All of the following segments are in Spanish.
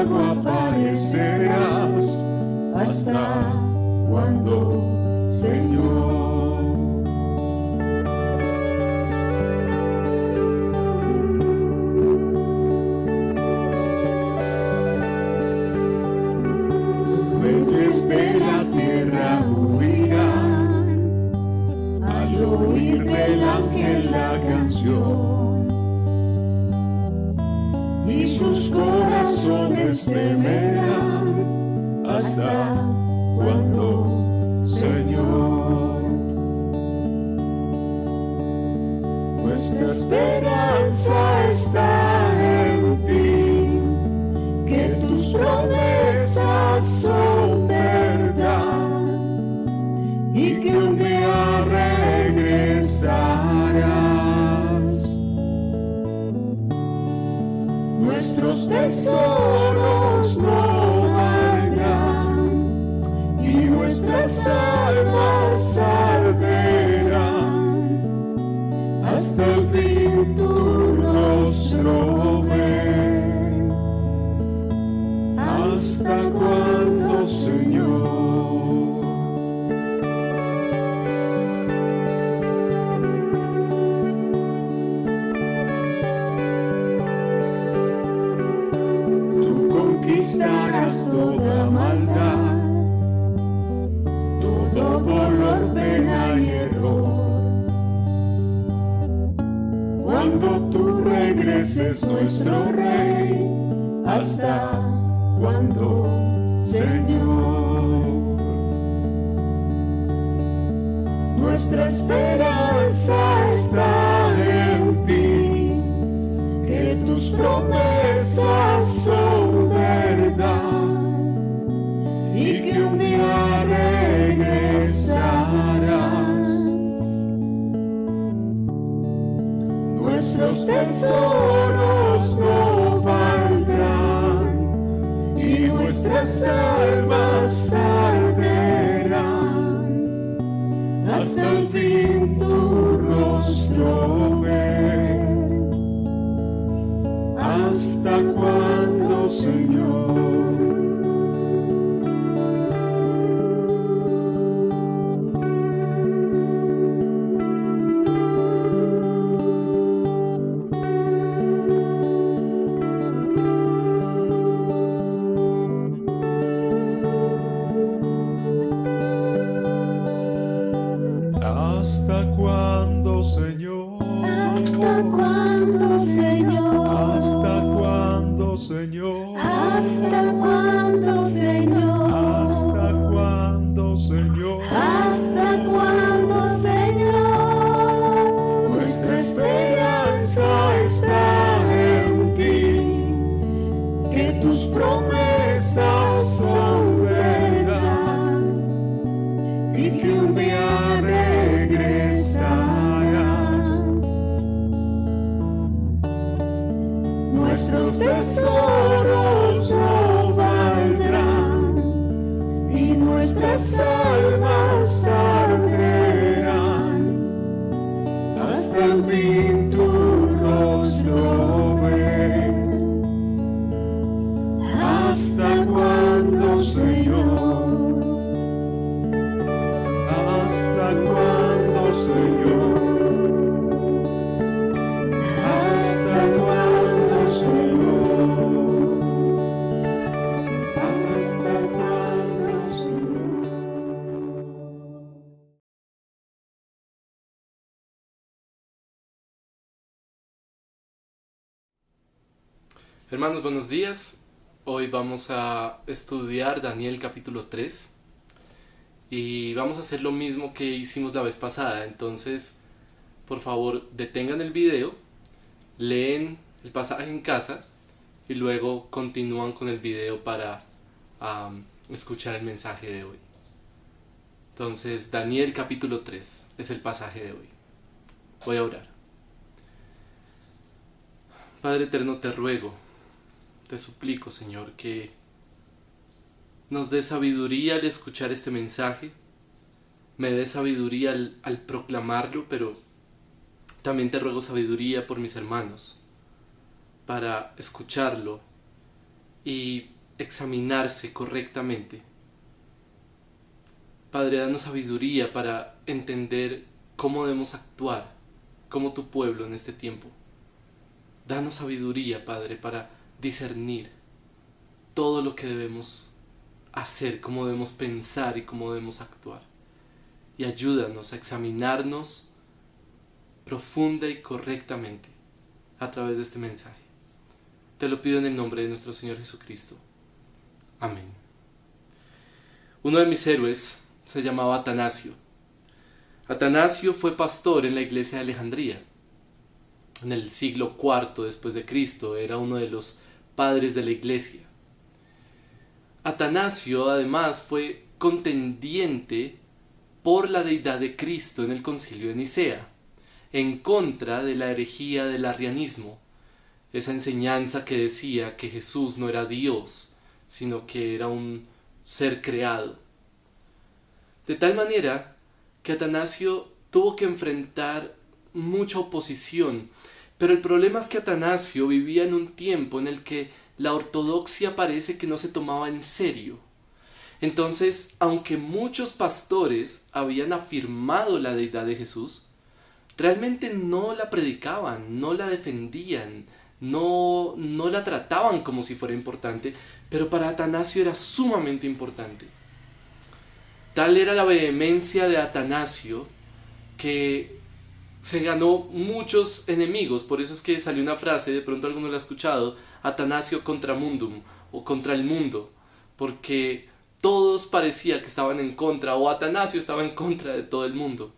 luego aparecerás. ¿Hasta cuándo, Señor? Reyes de la tierra huirán al oír del ángel la canción, y sus corazones temerán. ¿Hasta cuándo, Señor? Nuestra esperanza está en ti, que tus promesas son verdad y que un día regresarás. Nuestros tesoros no valdrán y nuestras almas arderán hasta el fin tu rostro ver. ¿Hasta cuándo, Señor? Tú conquistarás toda maldad, todo dolor, pena y error. Cuando tú regreses, nuestro Rey, ¿hasta cuándo, Señor? Nuestra esperanza está en ti, que tus promesas son verdad y que un día regresarás. Nuestros tesoros no valdrán y nuestras almas arderán hasta el fin tu rostro ver. ¿Hasta cuándo, Señor? ¿Hasta cuándo, Señor? ¿Hasta cuándo, Señor? ¿Hasta cuándo, Señor? ¿Hasta cuándo, Señor? ¿Hasta cuándo, Señor? ¿Hasta cuándo, Señor? Nuestra esperanza está en ti, que tus promesas son verdad y que un día regresarás. Nuestros tesoros no valdrán y nuestras almas arderán hasta el fin tu rostro ver. ¿Hasta cuándo, Señor? ¿Hasta cuándo, Señor? ¿Hasta cuándo, Señor? ¿Hasta cuándo, Señor? Hermanos, buenos días. Hoy vamos a estudiar Daniel capítulo 3 y vamos a hacer lo mismo que hicimos la vez pasada. Entonces, por favor, detengan el video, leen el pasaje en casa y luego continúan con el video para escuchar el mensaje de hoy. Entonces, Daniel capítulo 3 es el pasaje de hoy. Voy a orar. Padre eterno, te ruego, te suplico, Señor, que nos dé sabiduría al escuchar este mensaje, me dé sabiduría al proclamarlo, pero también te ruego sabiduría por mis hermanos, para escucharlo y examinarse correctamente. Padre, danos sabiduría para entender cómo debemos actuar como tu pueblo en este tiempo. Danos sabiduría, Padre, para discernir todo lo que debemos hacer, cómo debemos pensar y cómo debemos actuar. Y ayúdanos a examinarnos profunda y correctamente a través de este mensaje. Te lo pido en el nombre de nuestro Señor Jesucristo. Amén. Uno de mis héroes se llamaba Atanasio. Atanasio fue pastor en la iglesia de Alejandría. En el siglo IV después de Cristo era uno de los padres de la iglesia. Atanasio además fue contendiente por la deidad de Cristo en el concilio de Nicea, en contra de la herejía del arrianismo, esa enseñanza que decía que Jesús no era Dios, sino que era un ser creado. De tal manera que Atanasio tuvo que enfrentar mucha oposición, pero el problema es que Atanasio vivía en un tiempo en el que la ortodoxia parece que no se tomaba en serio. Entonces, aunque muchos pastores habían afirmado la deidad de Jesús, realmente no la predicaban, no la defendían, no la trataban como si fuera importante, pero para Atanasio era sumamente importante. Tal era la vehemencia de Atanasio que se ganó muchos enemigos. Por eso es que salió una frase, de pronto alguno la ha escuchado, Atanasio contra mundum, o contra el mundo, porque todos parecía que estaban en contra, o Atanasio estaba en contra de todo el mundo.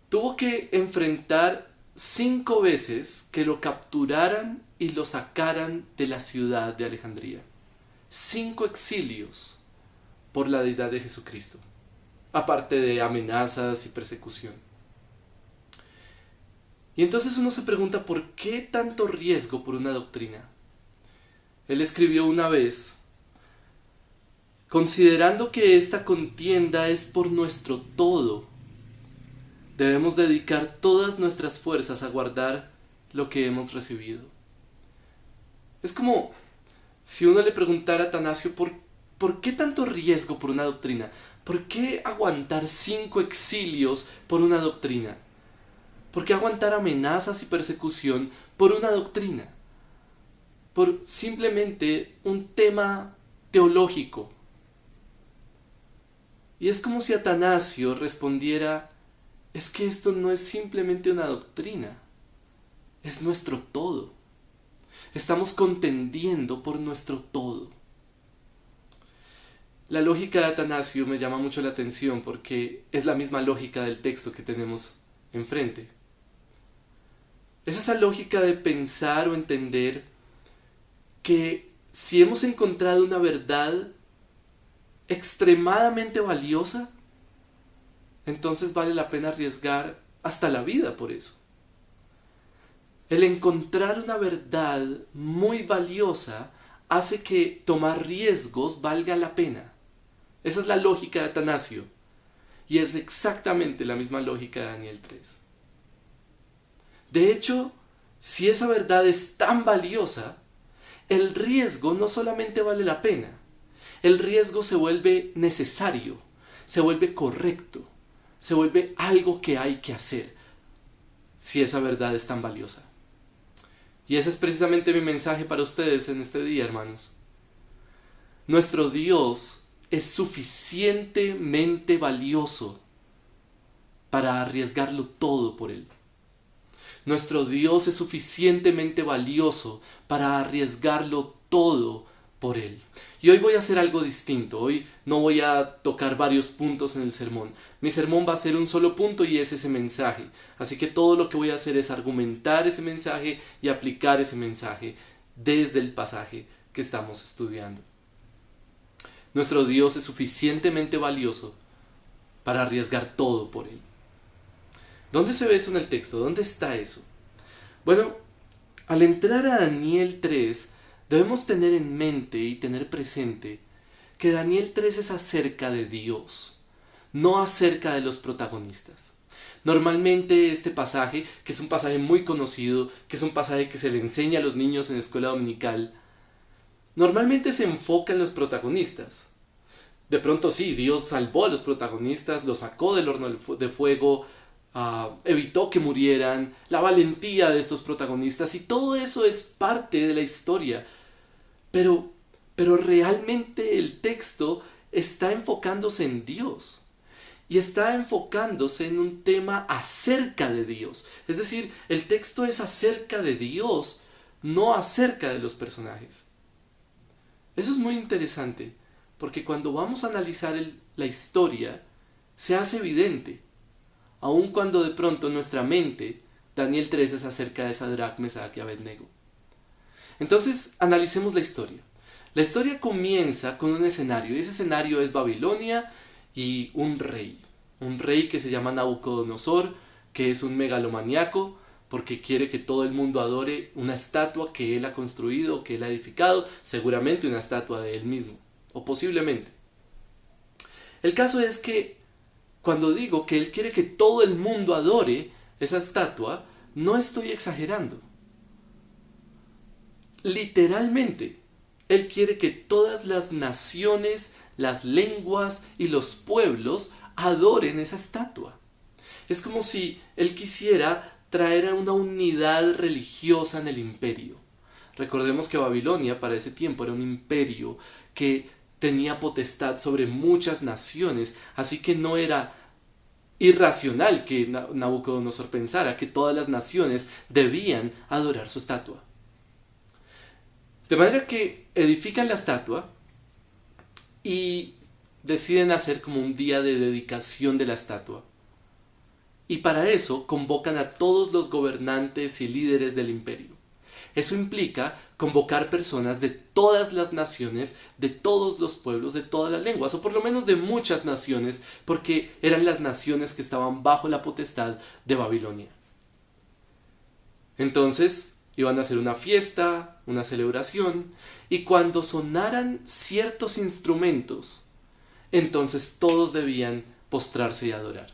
Tuvo que enfrentar 5 veces que lo capturaran y lo sacaran de la ciudad de Alejandría. 5 exilios por la deidad de Jesucristo, aparte de amenazas y persecución. Y entonces uno se pregunta, ¿por qué tanto riesgo por una doctrina? Él escribió una vez: considerando que esta contienda es por nuestro todo, debemos dedicar todas nuestras fuerzas a guardar lo que hemos recibido. Es como si uno le preguntara a Atanasio, ¿por qué tanto riesgo por una doctrina? ¿Por qué aguantar 5 exilios por una doctrina? ¿Por qué aguantar amenazas y persecución por una doctrina? Por simplemente un tema teológico. Y es como si Atanasio respondiera: es que esto no es simplemente una doctrina, es nuestro todo. Estamos contendiendo por nuestro todo. La lógica de Atanasio me llama mucho la atención porque es la misma lógica del texto que tenemos enfrente. Es esa lógica de pensar o entender que si hemos encontrado una verdad extremadamente valiosa, entonces vale la pena arriesgar hasta la vida por eso. El encontrar una verdad muy valiosa hace que tomar riesgos valga la pena. Esa es la lógica de Atanasio. Y es exactamente la misma lógica de Daniel 3. De hecho, si esa verdad es tan valiosa, el riesgo no solamente vale la pena, el riesgo se vuelve necesario, se vuelve correcto, se vuelve algo que hay que hacer, si esa verdad es tan valiosa. Y ese es precisamente mi mensaje para ustedes en este día, hermanos. Nuestro Dios es suficientemente valioso para arriesgarlo todo por Él. Nuestro Dios es suficientemente valioso para arriesgarlo todo por Él. Y hoy voy a hacer algo distinto. Hoy no voy a tocar varios puntos en el sermón. Mi sermón va a ser un solo punto y es ese mensaje. Así que todo lo que voy a hacer es argumentar ese mensaje y aplicar ese mensaje desde el pasaje que estamos estudiando. Nuestro Dios es suficientemente valioso para arriesgar todo por Él. ¿Dónde se ve eso en el texto? ¿Dónde está eso? Bueno, al entrar a Daniel 3, debemos tener en mente y tener presente que Daniel 3 es acerca de Dios, no acerca de los protagonistas. Normalmente este pasaje, que es un pasaje muy conocido, que es un pasaje que se le enseña a los niños en escuela dominical, normalmente se enfoca en los protagonistas. De pronto sí, Dios salvó a los protagonistas, los sacó del horno de fuego, evitó que murieran, la valentía de estos protagonistas, y todo eso es parte de la historia. Pero realmente el texto está enfocándose en Dios. Y está enfocándose en un tema acerca de Dios. Es decir, el texto es acerca de Dios, no acerca de los personajes. Eso es muy interesante, porque cuando vamos a analizar la historia, se hace evidente, aun cuando de pronto en nuestra mente, Daniel 3 es acerca de Sadrach, Mesach y Abednego. Entonces, analicemos la historia. La historia comienza con un escenario, y ese escenario es Babilonia y un rey que se llama Nabucodonosor, que es un megalomaníaco, porque quiere que todo el mundo adore una estatua que él ha construido, que él ha edificado, seguramente una estatua de él mismo, o posiblemente. El caso es que cuando digo que él quiere que todo el mundo adore esa estatua, no estoy exagerando. Literalmente, él quiere que todas las naciones, las lenguas y los pueblos adoren esa estatua. Es como si él quisiera traer a una unidad religiosa en el imperio. Recordemos que Babilonia para ese tiempo era un imperio que tenía potestad sobre muchas naciones, así que no era irracional que Nabucodonosor pensara que todas las naciones debían adorar su estatua. De manera que edifican la estatua y deciden hacer como un día de dedicación de la estatua. Y para eso convocan a todos los gobernantes y líderes del imperio. Eso implica convocar personas de todas las naciones, de todos los pueblos, de todas las lenguas, o por lo menos de muchas naciones, porque eran las naciones que estaban bajo la potestad de Babilonia. Entonces iban a hacer una fiesta, una celebración, y cuando sonaran ciertos instrumentos, entonces todos debían postrarse y adorar.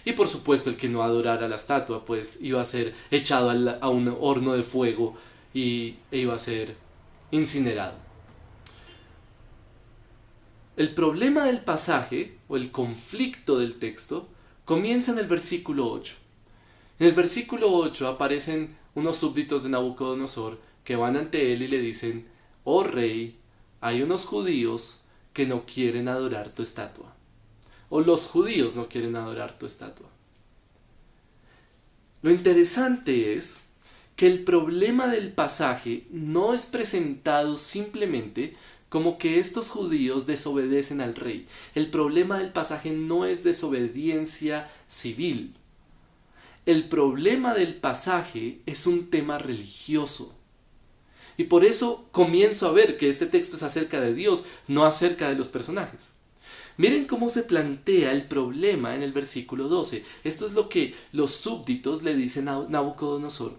Y por supuesto el que no adorara la estatua pues iba a ser echado a un horno de fuego e iba a ser incinerado. El problema del pasaje o el conflicto del texto comienza en el versículo 8. En el versículo 8 aparecen unos súbditos de Nabucodonosor que van ante él y le dicen: oh rey, hay unos judíos que no quieren adorar tu estatua. O los judíos no quieren adorar tu estatua. Lo interesante es que el problema del pasaje no es presentado simplemente como que estos judíos desobedecen al rey. El problema del pasaje no es desobediencia civil. El problema del pasaje es un tema religioso. Y por eso comienzo a ver que este texto es acerca de Dios, no acerca de los personajes. Miren cómo se plantea el problema en el versículo 12. Esto es lo que los súbditos le dicen a Nabucodonosor.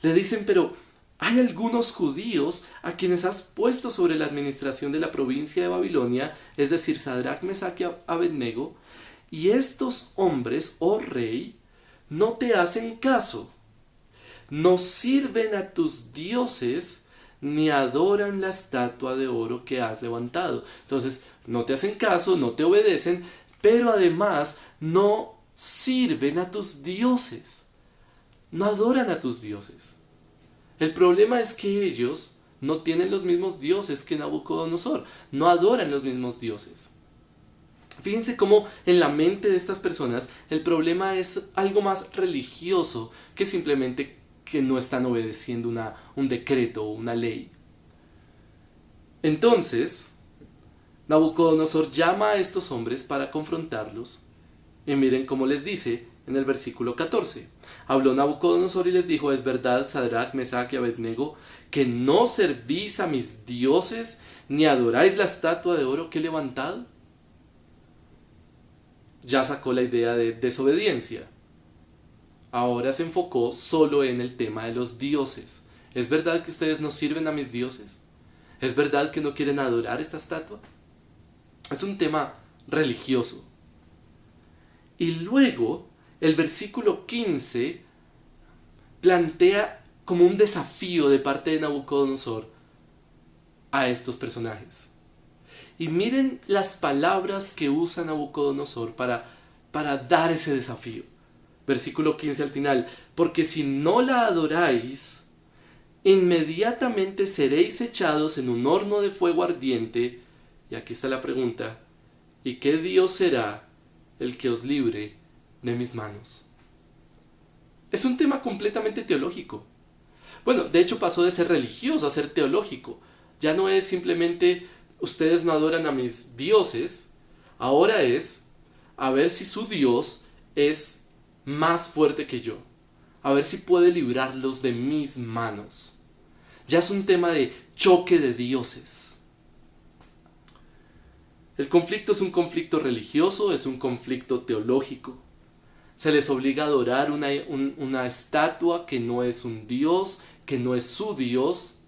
Le dicen: pero hay algunos judíos a quienes has puesto sobre la administración de la provincia de Babilonia, es decir, Sadrach, Mesach y Abednego, y estos hombres, oh rey, no te hacen caso, no sirven a tus dioses, ni adoran la estatua de oro que has levantado. Entonces, no te hacen caso, no te obedecen, pero además no sirven a tus dioses, no adoran a tus dioses. El problema es que ellos no tienen los mismos dioses que Nabucodonosor, no adoran los mismos dioses. Fíjense cómo en la mente de estas personas el problema es algo más religioso que simplemente que no están obedeciendo un decreto o una ley. Entonces, Nabucodonosor llama a estos hombres para confrontarlos. Y miren cómo les dice en el versículo 14. Habló Nabucodonosor y les dijo: ¿es verdad, Sadrach, Mesach y Abednego, que no servís a mis dioses, ni adoráis la estatua de oro que he levantado? Ya sacó la idea de desobediencia. Ahora se enfocó solo en el tema de los dioses. ¿Es verdad que ustedes no sirven a mis dioses? ¿Es verdad que no quieren adorar esta estatua? Es un tema religioso. Y luego, el versículo 15 plantea como un desafío de parte de Nabucodonosor a estos personajes. Y miren las palabras que usa Nabucodonosor para dar ese desafío. Versículo 15 al final. Porque si no la adoráis, inmediatamente seréis echados en un horno de fuego ardiente. Y aquí está la pregunta. ¿Y qué Dios será el que os libre de mis manos? Es un tema completamente teológico. Bueno, de hecho pasó de ser religioso a ser teológico. Ya no es simplemente ustedes no adoran a mis dioses. Ahora es a ver si su Dios es más fuerte que yo. A ver si puede librarlos de mis manos. Ya es un tema de choque de dioses. El conflicto es un conflicto religioso, es un conflicto teológico. Se les obliga a adorar una estatua que no es un dios, que no es su Dios.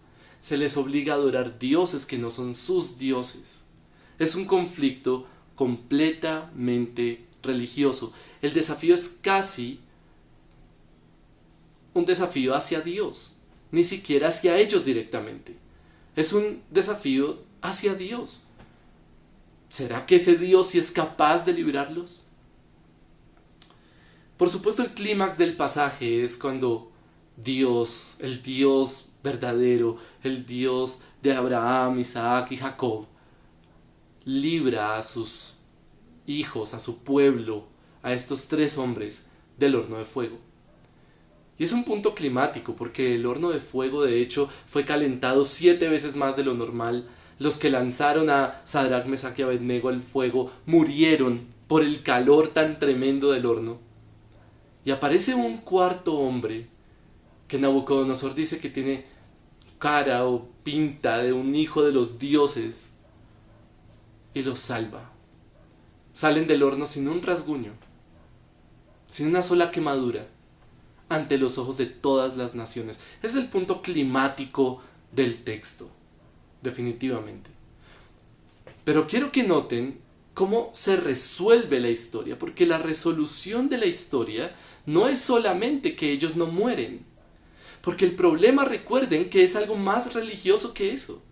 Se les obliga a adorar dioses que no son sus dioses. Es un conflicto completamente religioso. El desafío es casi un desafío hacia Dios, ni siquiera hacia ellos directamente. Es un desafío hacia Dios. ¿Será que ese Dios sí es capaz de librarlos? Por supuesto, el clímax del pasaje es cuando Dios, el Dios verdadero, el Dios de Abraham, Isaac y Jacob, libra a sus hijos, a su pueblo, a estos 3 hombres del horno de fuego. Y es un punto climático porque el horno de fuego de hecho fue calentado 7 veces más de lo normal. Los que lanzaron a Sadrach, Mesach y Abednego al fuego murieron por el calor tan tremendo del horno. Y aparece un cuarto hombre que Nabucodonosor dice que tiene cara o pinta de un hijo de los dioses y los salva. Salen del horno sin un rasguño, sin una sola quemadura, ante los ojos de todas las naciones. Ese es el punto climático del texto, definitivamente. Pero quiero que noten cómo se resuelve la historia, porque la resolución de la historia no es solamente que ellos no mueren, porque el problema, recuerden, que es algo más religioso que eso,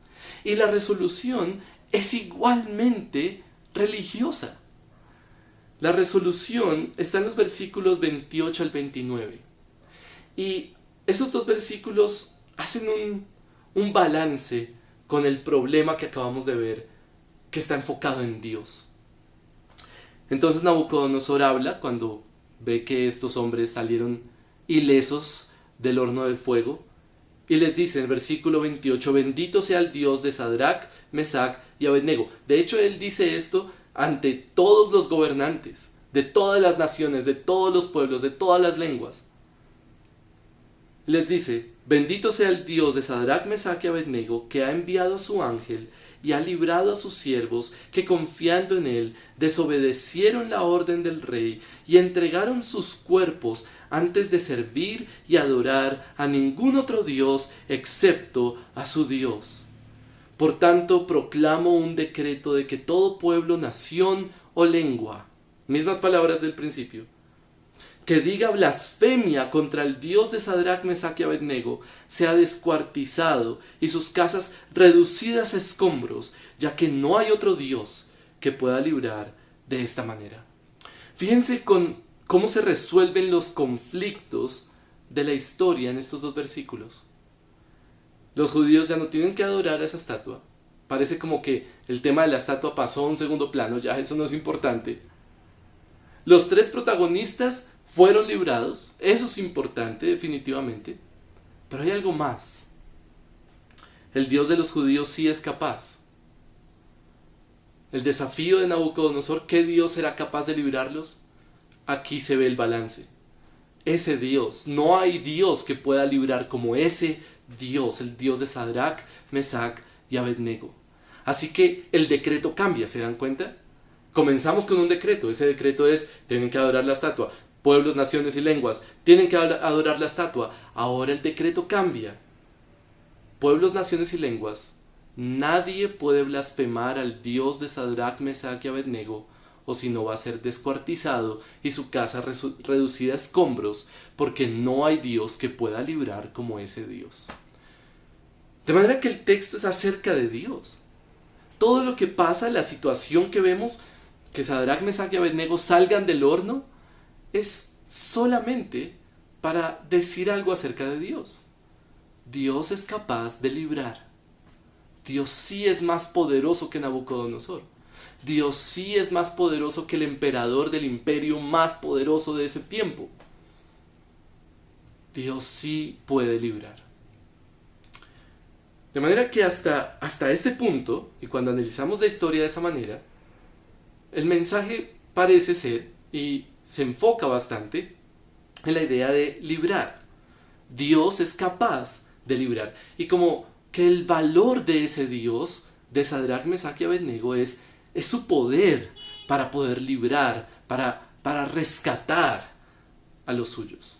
y la resolución es igualmente religiosa. La resolución está en los versículos 28 al 29, y esos 2 versículos hacen un balance con el problema que acabamos de ver, que está enfocado en Dios. Entonces Nabucodonosor habla cuando ve que estos hombres salieron ilesos del horno de fuego y les dice en el versículo 28: bendito sea el Dios de Sadrach, Mesach y Abednego. De hecho, él dice esto ante todos los gobernantes de todas las naciones, de todos los pueblos, de todas las lenguas. Les dice: bendito sea el Dios de Sadrach, Mesach y Abednego, que ha enviado a su ángel y ha librado a sus siervos que, confiando en él, desobedecieron la orden del rey y entregaron sus cuerpos antes de servir y adorar a ningún otro Dios excepto a su Dios. Por tanto, proclamo un decreto de que todo pueblo, nación o lengua, mismas palabras del principio, que diga blasfemia contra el Dios de Sadrach, Mesach y Abednego, sea descuartizado y sus casas reducidas a escombros, ya que no hay otro Dios que pueda librar de esta manera. Fíjense con cómo se resuelven los conflictos de la historia en estos 2 versículos. Los judíos ya no tienen que adorar a esa estatua. Parece como que el tema de la estatua pasó a un segundo plano, ya eso no es importante. Los 3 protagonistas fueron librados, eso es importante definitivamente, pero hay algo más. El Dios de los judíos sí es capaz. El desafío de Nabucodonosor, ¿qué Dios será capaz de librarlos? Aquí se ve el balance. Ese Dios, no hay Dios que pueda librar como ese Dios, el Dios de Sadrach, Mesach y Abednego. Así que el decreto cambia, ¿se dan cuenta? Comenzamos con un decreto, ese decreto es: tienen que adorar la estatua. Pueblos, naciones y lenguas tienen que adorar la estatua. Ahora el decreto cambia. Pueblos, naciones y lenguas, nadie puede blasfemar al Dios de Sadrach, Mesach y Abednego, o si no va a ser descuartizado y su casa reducida a escombros, porque no hay Dios que pueda librar como ese Dios. De manera que el texto es acerca de Dios. Todo lo que pasa, la situación que vemos, que Sadrac, Mesach y Abednego salgan del horno, es solamente para decir algo acerca de Dios. Dios es capaz de librar. Dios sí es más poderoso que Nabucodonosor. Dios sí es más poderoso que el emperador del imperio más poderoso de ese tiempo. Dios sí puede librar. De manera que hasta este punto, y cuando analizamos la historia de esa manera, el mensaje parece ser, y se enfoca bastante, en la idea de librar. Dios es capaz de librar. Y como que el valor de ese Dios, de Sadrac, Mesach y Abednego, es su poder para poder librar, para rescatar a los suyos.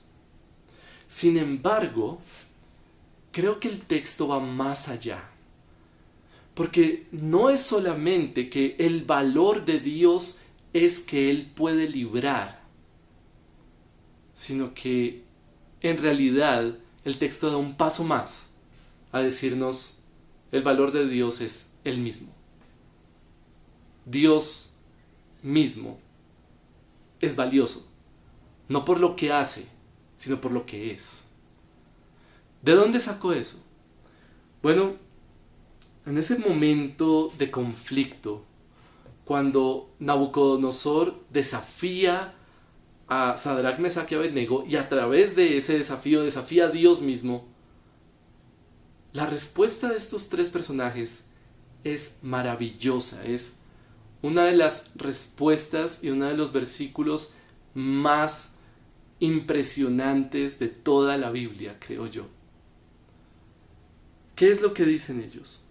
Sin embargo, creo que el texto va más allá. Porque no es solamente que el valor de Dios es que Él puede librar, sino que en realidad el texto da un paso más a decirnos el valor de Dios es Él mismo. Dios mismo es valioso, no por lo que hace, sino por lo que es. ¿De dónde sacó eso? Bueno, en ese momento de conflicto, cuando Nabucodonosor desafía a Sadrac, Mesach y Abednego, y a través de ese desafío desafía a Dios mismo, la respuesta de estos tres personajes es maravillosa. Es una de las respuestas y uno de los versículos más impresionantes de toda la Biblia, creo yo. ¿Qué es lo que dicen ellos?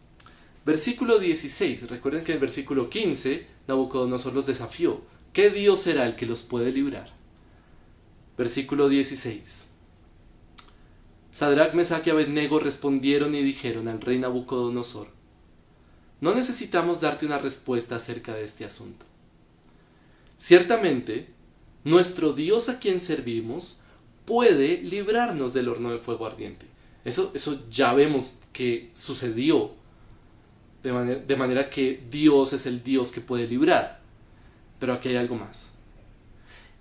Versículo 16. Recuerden que en el versículo 15 Nabucodonosor los desafió. ¿Qué Dios será el que los puede librar? Versículo 16. Sadrac, Mesach y Abednego respondieron y dijeron al rey Nabucodonosor: no necesitamos darte una respuesta acerca de este asunto. Ciertamente, nuestro Dios a quien servimos puede librarnos del horno de fuego ardiente. Eso ya vemos que sucedió. De manera que Dios es el Dios que puede librar. Pero aquí hay algo más.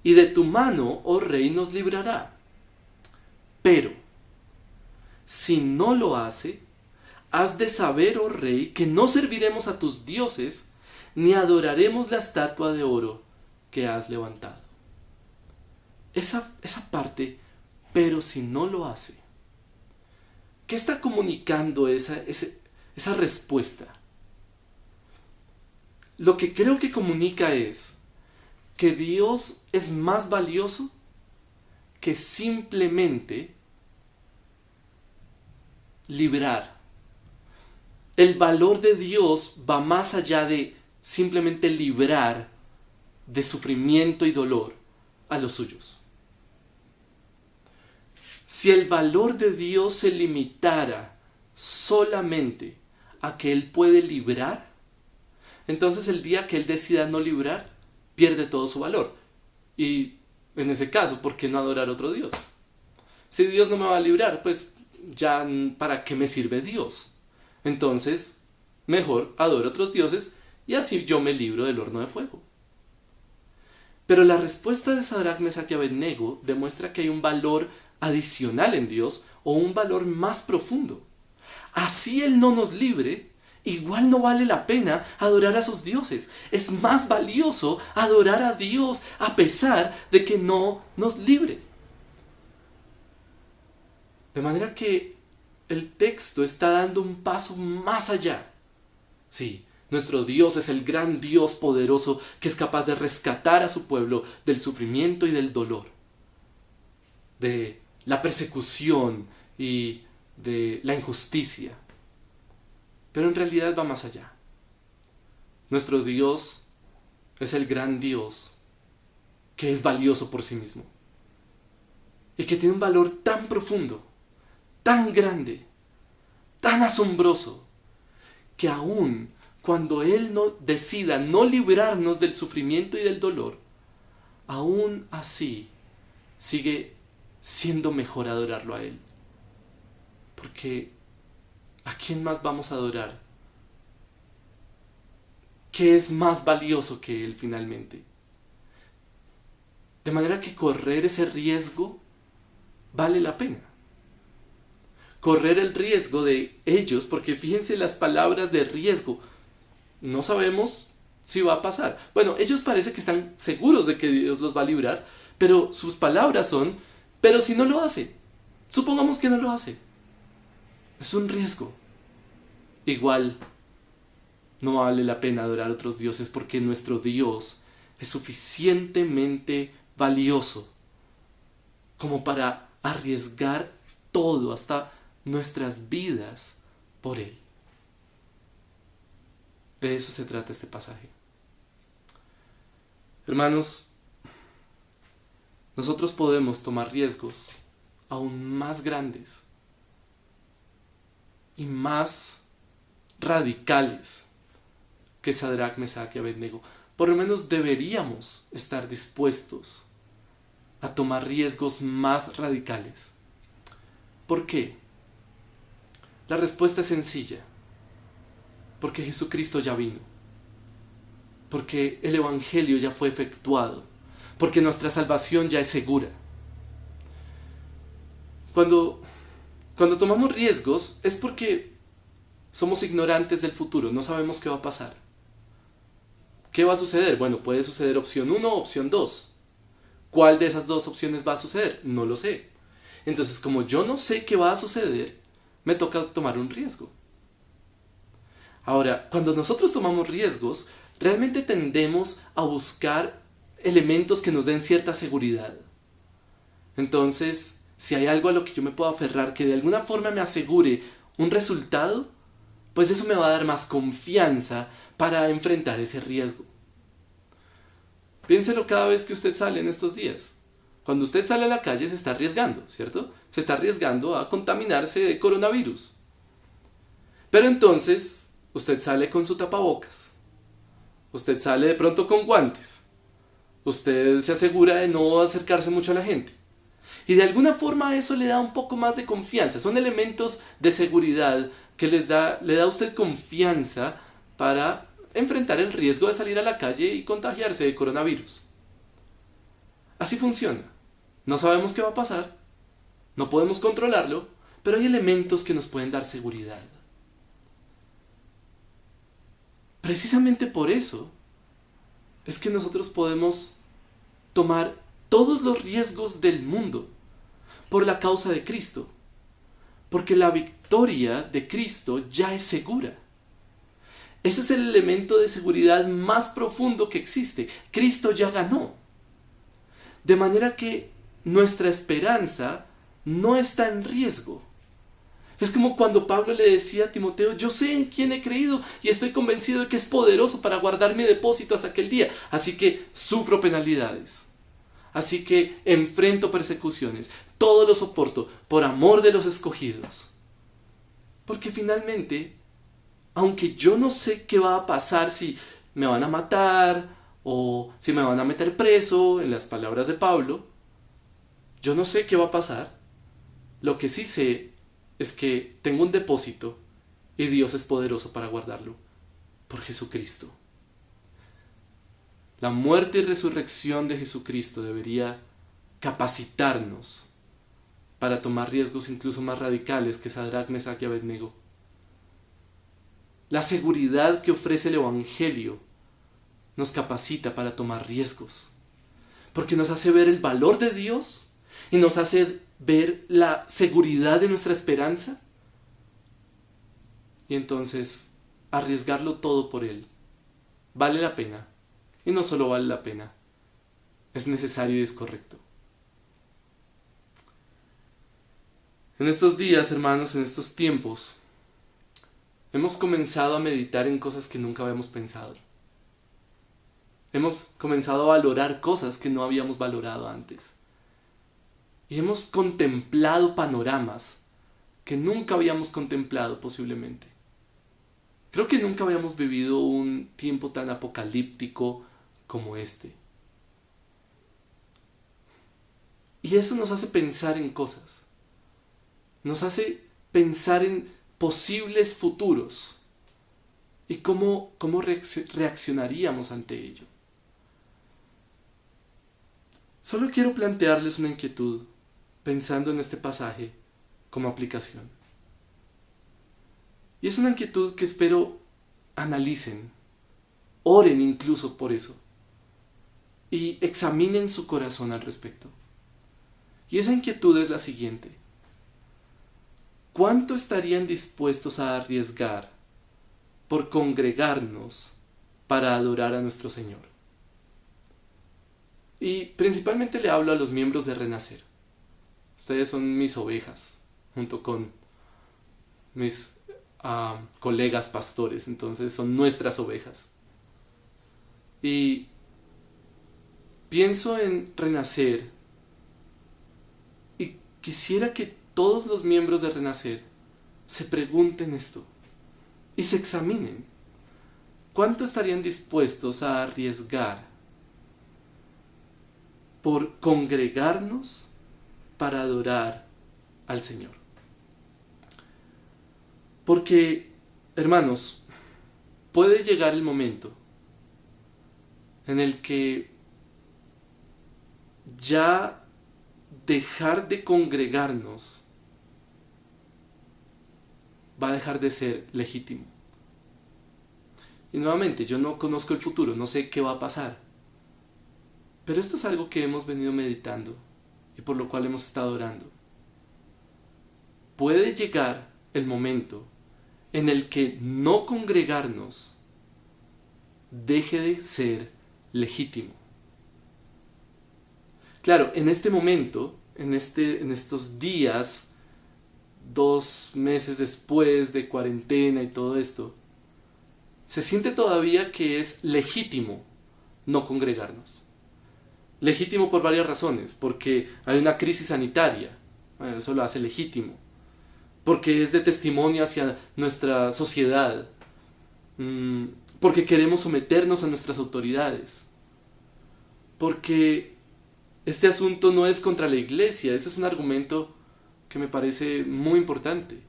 Y de tu mano, oh rey, nos librará. Pero, si no lo hace, has de saber, oh rey, que no serviremos a tus dioses, ni adoraremos la estatua de oro que has levantado. Esa parte, pero si no lo hace. ¿Qué está comunicando esa respuesta? Lo que creo que comunica es que Dios es más valioso que simplemente librar. El valor de Dios va más allá de simplemente librar de sufrimiento y dolor a los suyos. Si el valor de Dios se limitara solamente a que Él puede librar, entonces el día que Él decida no librar, pierde todo su valor. Y en ese caso, ¿por qué no adorar a otro Dios? Si Dios no me va a librar, pues ya ¿para qué me sirve Dios? Entonces, mejor adoro a otros dioses y así yo me libro del horno de fuego. Pero la respuesta de Sadrac, Mesach y Abednego demuestra que hay un valor adicional en Dios o un valor más profundo. Así Él no nos libre, igual no vale la pena adorar a sus dioses. Es más valioso adorar a Dios a pesar de que no nos libre. De manera que el texto está dando un paso más allá. Sí, nuestro Dios es el gran Dios poderoso que es capaz de rescatar a su pueblo del sufrimiento y del dolor, de la persecución y de la injusticia. Pero en realidad va más allá. Nuestro Dios es el gran Dios que es valioso por sí mismo y que tiene un valor tan profundo, tan grande, tan asombroso, que aún cuando Él no decida no librarnos del sufrimiento y del dolor, aún así sigue siendo mejor adorarlo a Él. Porque ¿a quién más vamos a adorar? ¿Qué es más valioso que Él finalmente? De manera que correr ese riesgo vale la pena. Correr el riesgo de ellos, porque fíjense las palabras de riesgo. No sabemos si va a pasar. Bueno, ellos parece que están seguros de que Dios los va a librar, pero sus palabras son, pero si no lo hace, supongamos que no lo hace. Es un riesgo. Igual, no vale la pena adorar a otros dioses porque nuestro Dios es suficientemente valioso como para arriesgar todo, hasta nuestras vidas, por Él. De eso se trata este pasaje. Hermanos, nosotros podemos tomar riesgos aún más grandes y más radicales que Sadrach, Mesach y Abednego. Por lo menos deberíamos estar dispuestos a tomar riesgos más radicales. ¿Por qué? La respuesta es sencilla. Porque Jesucristo ya vino. Porque el Evangelio ya fue efectuado. Porque nuestra salvación ya es segura. Cuando tomamos riesgos es porque somos ignorantes del futuro. No sabemos qué va a pasar. ¿Qué va a suceder? Bueno, puede suceder opción 1 o opción 2. ¿Cuál de esas dos opciones va a suceder? No lo sé. Entonces, como yo no sé qué va a suceder, me toca tomar un riesgo. Ahora, cuando nosotros tomamos riesgos, realmente tendemos a buscar elementos que nos den cierta seguridad. Entonces, si hay algo a lo que yo me puedo aferrar que de alguna forma me asegure un resultado, pues eso me va a dar más confianza para enfrentar ese riesgo. Piénselo cada vez que usted sale en estos días. Cuando usted sale a la calle se está arriesgando, ¿cierto? Se está arriesgando a contaminarse de coronavirus. Pero entonces, usted sale con su tapabocas. Usted sale de pronto con guantes. Usted se asegura de no acercarse mucho a la gente. Y de alguna forma eso le da un poco más de confianza. Son elementos de seguridad que le da a usted confianza para enfrentar el riesgo de salir a la calle y contagiarse de coronavirus. Así funciona. No sabemos qué va a pasar, no podemos controlarlo, pero hay elementos que nos pueden dar seguridad. Precisamente por eso es que nosotros podemos tomar todos los riesgos del mundo por la causa de Cristo, porque la victoria de Cristo ya es segura. Ese es el elemento de seguridad más profundo que existe. Cristo ya ganó. De manera que nuestra esperanza no está en riesgo. Es como cuando Pablo le decía a Timoteo, yo sé en quién he creído y estoy convencido de que es poderoso para guardar mi depósito hasta aquel día. Así que sufro penalidades. Así que enfrento persecuciones. Todo lo soporto por amor de los escogidos. Porque finalmente, aunque yo no sé qué va a pasar, si me van a matar o si me van a meter preso, en las palabras de Pablo, yo no sé qué va a pasar. Lo que sí sé es que tengo un depósito y Dios es poderoso para guardarlo por Jesucristo. La muerte y resurrección de Jesucristo debería capacitarnos para tomar riesgos incluso más radicales que Sadrach, Mesach y Abednego. La seguridad que ofrece el Evangelio nos capacita para tomar riesgos, porque nos hace ver el valor de Dios y nos hace ver la seguridad de nuestra esperanza, y entonces arriesgarlo todo por Él vale la pena. Y no solo vale la pena, es necesario y es correcto. En estos días, hermanos, en estos tiempos, hemos comenzado a meditar en cosas que nunca habíamos pensado. Hemos comenzado a valorar cosas que no habíamos valorado antes. Y hemos contemplado panoramas que nunca habíamos contemplado posiblemente. Creo que nunca habíamos vivido un tiempo tan apocalíptico como este. Y eso nos hace pensar en cosas. Nos hace pensar en posibles futuros y cómo reaccionaríamos ante ello. Solo quiero plantearles una inquietud pensando en este pasaje como aplicación. Y es una inquietud que espero analicen, oren incluso por eso, y examinen su corazón al respecto. Y esa inquietud es la siguiente: ¿cuánto estarían dispuestos a arriesgar por congregarnos para adorar a nuestro Señor? Y principalmente le hablo a los miembros de Renacer. Ustedes son mis ovejas, junto con mis colegas pastores, entonces son nuestras ovejas. Y pienso en Renacer y quisiera que todos los miembros de Renacer se pregunten esto y se examinen. ¿Cuánto estarían dispuestos a arriesgar por congregarnos para adorar al Señor? Porque, hermanos, puede llegar el momento en el que ya dejar de congregarnos va a dejar de ser legítimo. Y nuevamente, yo no conozco el futuro, no sé qué va a pasar. Pero esto es algo que hemos venido meditando y por lo cual hemos estado orando. Puede llegar el momento en el que no congregarnos deje de ser legítimo. Claro, en este momento, en estos días, 2 meses después de cuarentena y todo esto, se siente todavía que es legítimo no congregarnos. Legítimo por varias razones, porque hay una crisis sanitaria, eso lo hace legítimo, porque es de testimonio hacia nuestra sociedad, porque queremos someternos a nuestras autoridades, porque este asunto no es contra la iglesia. Ese es un argumento que me parece muy importante.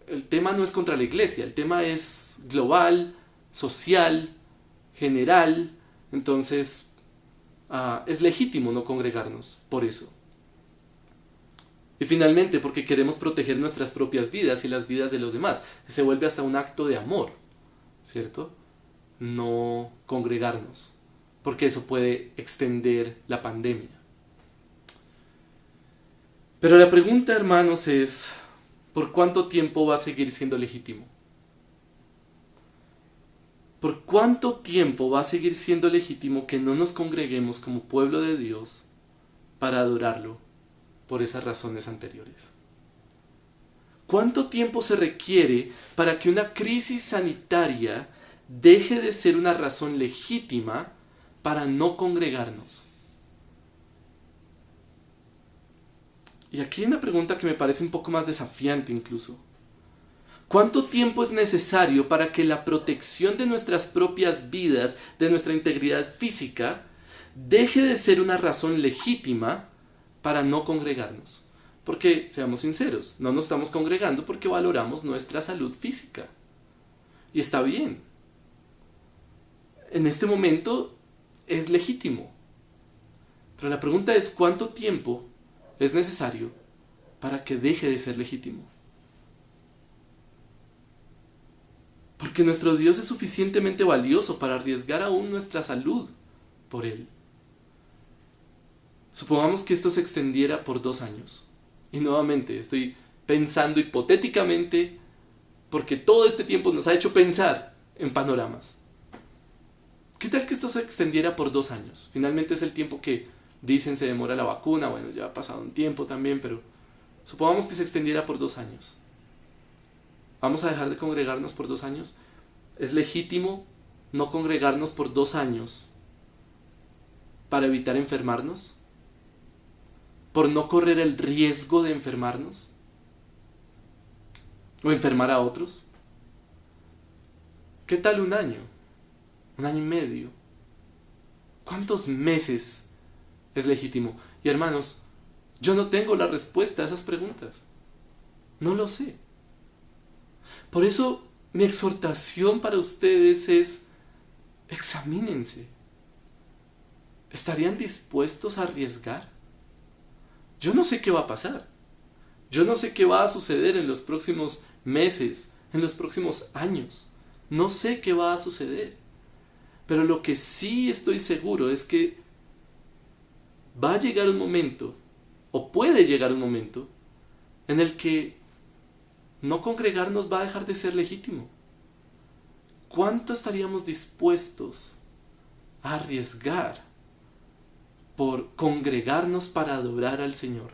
El tema no es contra la iglesia, el tema es global, social, general. Entonces es legítimo no congregarnos por eso. Y finalmente, porque queremos proteger nuestras propias vidas y las vidas de los demás. Se vuelve hasta un acto de amor, ¿cierto? No congregarnos, porque eso puede extender la pandemia. Pero la pregunta, hermanos, es: ¿por cuánto tiempo va a seguir siendo legítimo? ¿Por cuánto tiempo va a seguir siendo legítimo que no nos congreguemos como pueblo de Dios para adorarlo por esas razones anteriores? ¿Cuánto tiempo se requiere para que una crisis sanitaria deje de ser una razón legítima para no congregarnos? Y aquí hay una pregunta que me parece un poco más desafiante incluso. ¿Cuánto tiempo es necesario para que la protección de nuestras propias vidas, de nuestra integridad física, deje de ser una razón legítima para no congregarnos? Porque, seamos sinceros, no nos estamos congregando porque valoramos nuestra salud física. Y está bien. En este momento es legítimo. Pero la pregunta es: ¿cuánto tiempo es necesario para que deje de ser legítimo? Porque nuestro Dios es suficientemente valioso para arriesgar aún nuestra salud por Él. Supongamos que esto se extendiera por 2 años. Y nuevamente estoy pensando hipotéticamente, porque todo este tiempo nos ha hecho pensar en panoramas. ¿Qué tal que esto se extendiera por 2 años? Finalmente es el tiempo que dicen se demora la vacuna. Bueno, ya ha pasado un tiempo también, pero supongamos que se extendiera por 2 años. ¿Vamos a dejar de congregarnos por 2 años? ¿Es legítimo no congregarnos por 2 años para evitar enfermarnos? ¿Por no correr el riesgo de enfermarnos? ¿O enfermar a otros? ¿Qué tal 1 año? 1 año y medio. ¿Cuántos meses es legítimo? Y hermanos, yo no tengo la respuesta a esas preguntas. No lo sé. Por eso mi exhortación para ustedes es: examínense. ¿Estarían dispuestos a arriesgar? Yo no sé qué va a pasar. Yo no sé qué va a suceder en los próximos meses, en los próximos años. No sé qué va a suceder. Pero lo que sí estoy seguro es que va a llegar un momento, o puede llegar un momento, en el que no congregarnos va a dejar de ser legítimo. ¿Cuánto estaríamos dispuestos a arriesgar por congregarnos para adorar al Señor?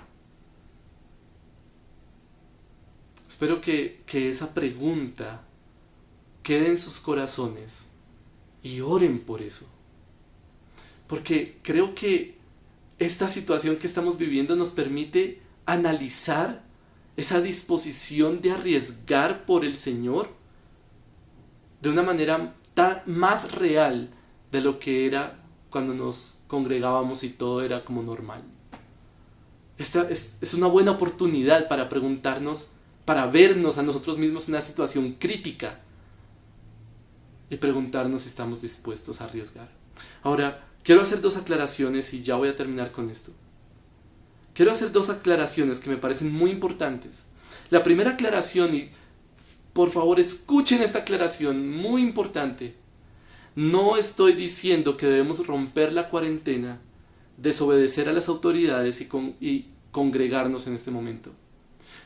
Espero que esa pregunta quede en sus corazones y oren por eso. Porque creo que esta situación que estamos viviendo nos permite analizar esa disposición de arriesgar por el Señor de una manera más real de lo que era cuando nos congregábamos y todo era como normal. Esta es una buena oportunidad para preguntarnos, para vernos a nosotros mismos en una situación crítica y preguntarnos si estamos dispuestos a arriesgar. Ahora, quiero hacer dos aclaraciones y ya voy a terminar con esto. Quiero hacer dos aclaraciones que me parecen muy importantes. La primera aclaración, y por favor escuchen esta aclaración, muy importante. No estoy diciendo que debemos romper la cuarentena, desobedecer a las autoridades y congregarnos en este momento.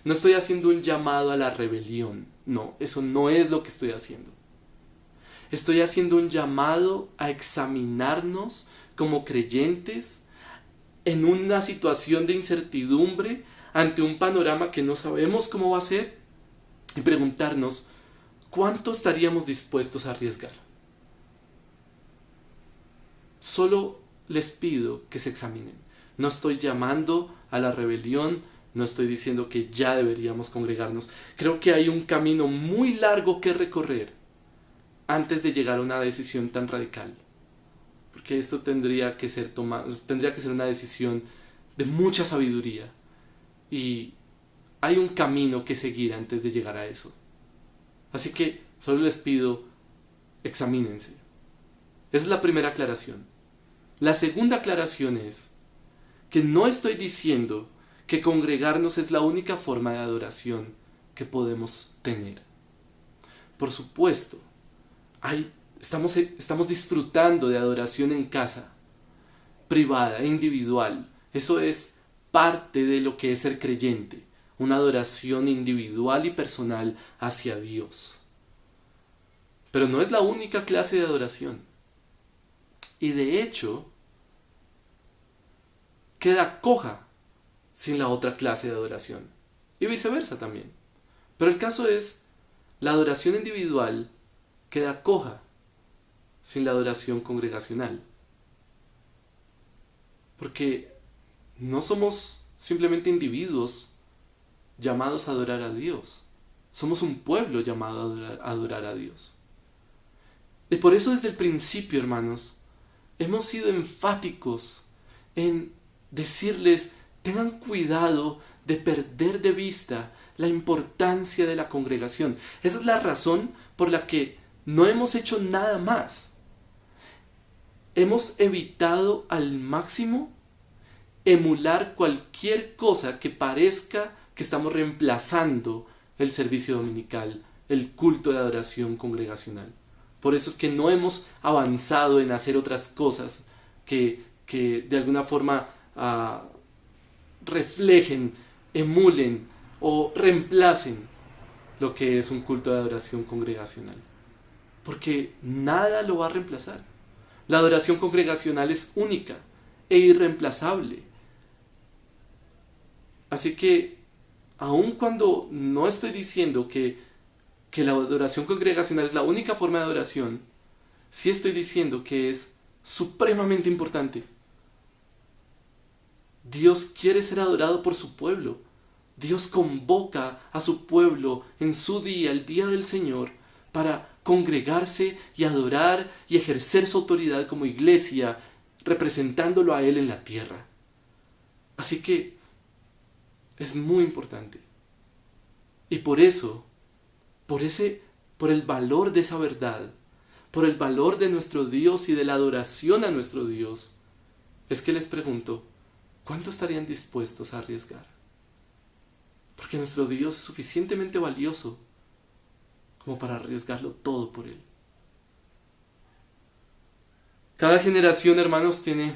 No estoy haciendo un llamado a la rebelión. No, eso no es lo que estoy haciendo. Estoy haciendo un llamado a examinarnos como creyentes en una situación de incertidumbre ante un panorama que no sabemos cómo va a ser y preguntarnos cuánto estaríamos dispuestos a arriesgar. Solo les pido que se examinen. No estoy llamando a la rebelión, no estoy diciendo que ya deberíamos congregarnos. Creo que hay un camino muy largo que recorrer antes de llegar a una decisión tan radical. Porque esto tendría que ser una decisión de mucha sabiduría. Y hay un camino que seguir antes de llegar a eso. Así que solo les pido, examínense. Esa es la primera aclaración. La segunda aclaración es que no estoy diciendo que congregarnos es la única forma de adoración que podemos tener. Por supuesto, estamos disfrutando de adoración en casa, privada, individual. Eso es parte de lo que es ser creyente, una adoración individual y personal hacia Dios. Pero no es la única clase de adoración. Y de hecho, queda coja sin la otra clase de adoración. Y viceversa también. Pero el caso es, la adoración individual queda coja sin la adoración congregacional. Porque no somos simplemente individuos llamados a adorar a Dios. Somos un pueblo llamado a adorar a Dios. Y por eso desde el principio, hermanos, hemos sido enfáticos en decirles: tengan cuidado de perder de vista la importancia de la congregación. Esa es la razón por la que no hemos hecho nada más. Hemos evitado al máximo emular cualquier cosa que parezca que estamos reemplazando el servicio dominical, el culto de adoración congregacional. Por eso es que no hemos avanzado en hacer otras cosas que de alguna forma reflejen, emulen o reemplacen lo que es un culto de adoración congregacional. Porque nada lo va a reemplazar. La adoración congregacional es única e irreemplazable. Así que, aun cuando no estoy diciendo que la adoración congregacional es la única forma de adoración, sí estoy diciendo que es supremamente importante. Dios quiere ser adorado por su pueblo. Dios convoca a su pueblo en su día, el día del Señor, para congregarse y adorar y ejercer su autoridad como iglesia, representándolo a Él en la tierra. Así que es muy importante. Y por eso por el valor de esa verdad, por el valor de nuestro Dios y de la adoración a nuestro Dios, es que les pregunto, ¿cuánto estarían dispuestos a arriesgar? Porque nuestro Dios es suficientemente valioso como para arriesgarlo todo por Él. Cada generación, hermanos, tiene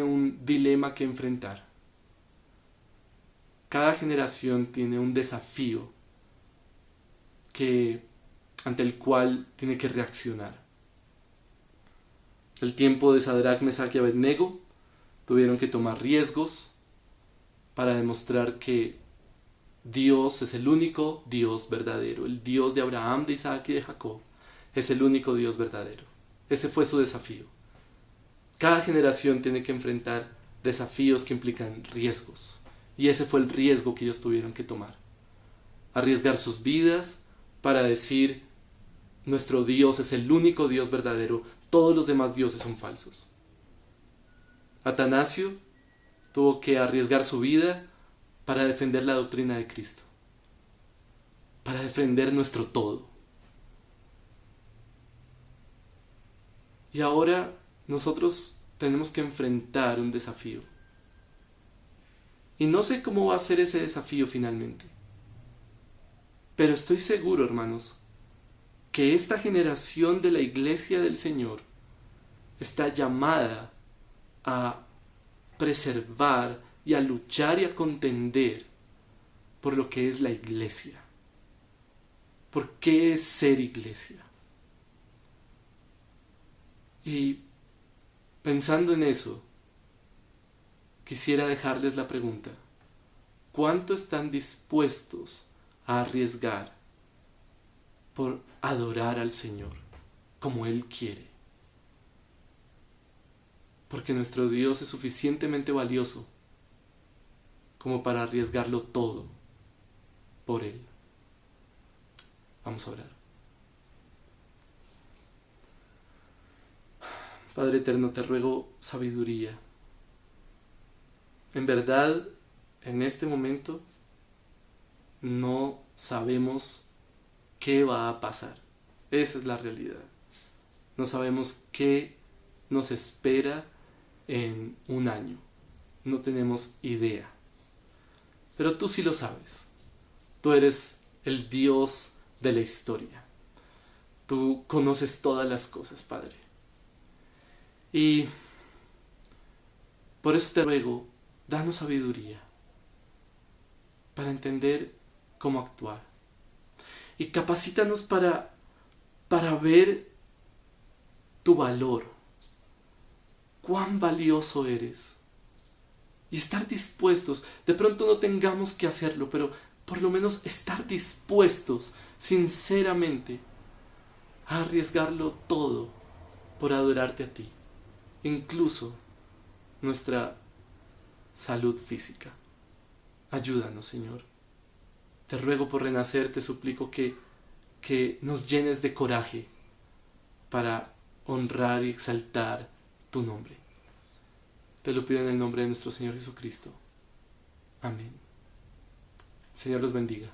un dilema que enfrentar. Cada generación tiene un desafío ante el cual tiene que reaccionar. El tiempo de Sadrach, Mesach y Abednego tuvieron que tomar riesgos para demostrar que Dios es el único Dios verdadero. El Dios de Abraham, de Isaac y de Jacob es el único Dios verdadero. Ese fue su desafío. Cada generación tiene que enfrentar desafíos que implican riesgos. Y ese fue el riesgo que ellos tuvieron que tomar. Arriesgar sus vidas para decir, nuestro Dios es el único Dios verdadero, todos los demás dioses son falsos. Atanasio tuvo que arriesgar su vida para defender la doctrina de Cristo, para defender nuestro todo. Y ahora nosotros tenemos que enfrentar un desafío. Y no sé cómo va a ser ese desafío finalmente. Pero estoy seguro, hermanos, que esta generación de la Iglesia del Señor está llamada a preservar y a luchar y a contender por lo que es la Iglesia. ¿Por qué es ser Iglesia? Y pensando en eso, quisiera dejarles la pregunta: ¿cuánto están dispuestos a arriesgar por adorar al Señor como Él quiere? Porque nuestro Dios es suficientemente valioso como para arriesgarlo todo por Él. Vamos a orar. Padre eterno, te ruego sabiduría. En verdad, en este momento no sabemos qué va a pasar. Esa es la realidad. No sabemos qué nos espera en un año. No tenemos idea. Pero tú sí lo sabes. Tú eres el Dios de la historia. Tú conoces todas las cosas, Padre. Y por eso te ruego, danos sabiduría para entender cómo actuar. Y capacítanos para ver tu valor, cuán valioso eres. Y estar dispuestos, de pronto no tengamos que hacerlo, pero por lo menos estar dispuestos sinceramente a arriesgarlo todo por adorarte a ti, incluso nuestra salud física. Ayúdanos, Señor. Te ruego por renacer, te suplico que nos llenes de coraje para honrar y exaltar tu nombre. Te lo pido en el nombre de nuestro Señor Jesucristo. Amén. El Señor los bendiga.